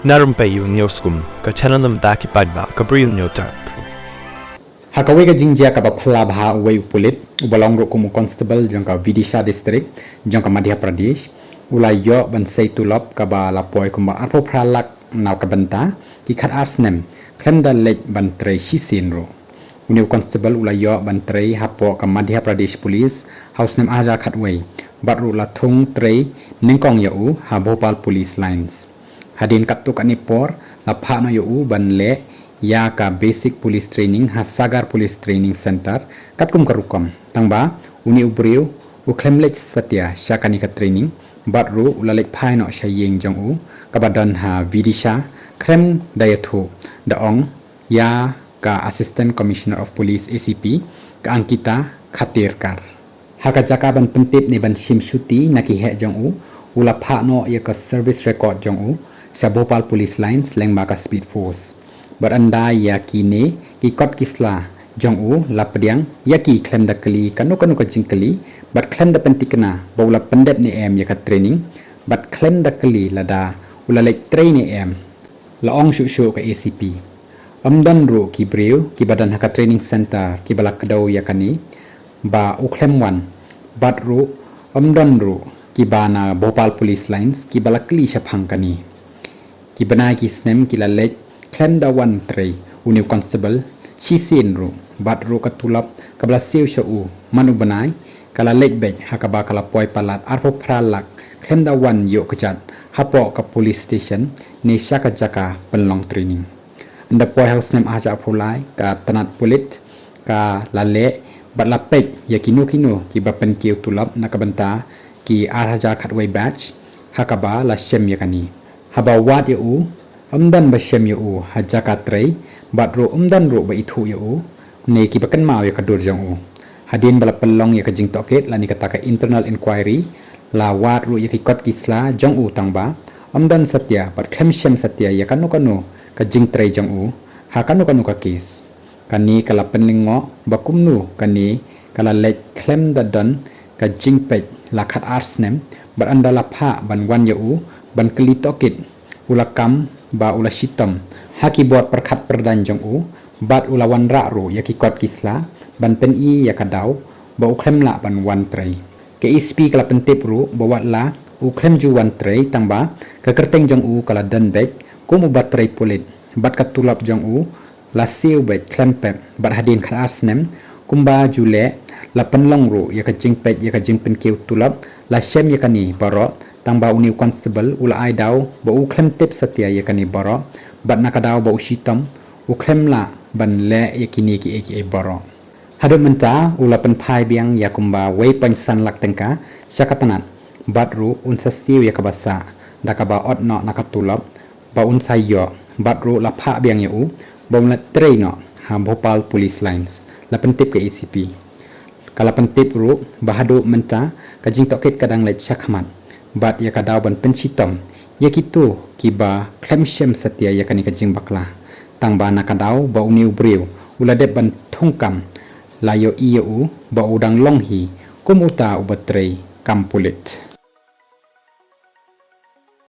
Narum payu nioskum ka chananam daki padba ka briu nyotar. Hakawe ka jingjia ka bapla bha uwe upulit ubalong ro kumu constable jangka Vidisha district jangka Madhya Pradesh ulai yo ban seitulop ka ba lapoi kumba arpo pralak naw ka banta ki khat arsnem khlem da lek ban tre shisin ro uniu constable ulai yo ban tre hapo ka Madhya Pradesh police house nem aja khatwei batru la thung tre ningkong ya u ha Bhopal police lines hadin katuk anipor la pha na yo u ban le ya ka basic police training ha Sagar police training center katkum karukom tangba uni ubriu uklemlech satya shakani ka training batru ulalek phai no shayeng jong u kabadan ha Vidisha krem dayathu daong ya ka assistant commissioner of police ACP ka Ankita Khatirkar haka jaka ban pentip ni ban shim shuti naki he jong u ula pha no ya ka service record jong u sa Bhopal police lines lengba ka speed force beranda ya kini ki kot kisla jong u lapdiang ya ki klem da kali kanu ka jingkali bat klem da pentikna bawla pendep ni em ya ka training bat klem da kali lada ula lek train ni em la ong shu ka ACP amdan ru ki breu ki badan haka training center ki balak kadaw ya kani ba u klem wan bat ru amdan ru ki bana Bhopal police lines ki balak kli shaphang kani ki banai ki snem ki la lek klem da wan tre uniu constable shisin ru bat ru katulap kabla siu shau manu banai kala lek bek hakaba kala poi palat arpo pralak klem da wan yo kejat hapo ka police station ni shaka jaka penlong training anda poi house nem aja pulai ka tanat pulit ka lale bat lapek ya kinu ki bapen kiu tulap nakabanta ki arhaja khatwai batch hakaba la shem yakani haba wat ya u amdan ba shem ya u hajaka trei batro amdan ro ba ithu ya u ne ki bakan maw ya kadur jong u hadin bala pelong ya kajing toket lani kata ka internal inquiry la wat ro ya ki kot kisla jong u tangba amdan satya bat khem shem satya ya kanu kajing trei jong u ha kanu ka case kani kala penlingo bakumnu kani kala lek klem da don kajing pej la khat arsnem bat andala pha ban wan ya u ban kli toket ulakam ba ula shitam haki bot perkhat perdan jong u bat ulawan ra ru yaki kot kisla ban pen i yakadaw ba uklem la ban wan trei ke ispi kala pentip ru bawat la uklem ju wan trei tangba ka kerteng jong u kala dan bek kum ubat trei pulit bat katulap jong u la siu bek klem pep bat hadin khat arsnem kumba jule la penlong ru yaka jing pek yaka jing pen kiu tulap la shem yakani baro tangba uniu constable ula ai daw ba u klem tip satya yakani baro bat nakadaw ba ushitam u klem la ban le yakini ki eki baro hadu menta ula pen phai biang yakumba wei pansan lak tengka syakatanat bat ru unsa siu yakabasa dakaba otno nakatulap ba unsa yo bat ru la pha biang ya u ba la train ha Bhopal police lines la pentip ke ACP kala pentip ru bahadu menta kajing toket kadang le chakmat bat yakadaw ban penchitom yakitu kiba klem shem satya yakani kajing bakla tangba nakadaw ba uniu breu uladep ban thungkam layo iyo u ba udang longhi kumuta ubatrei kampulit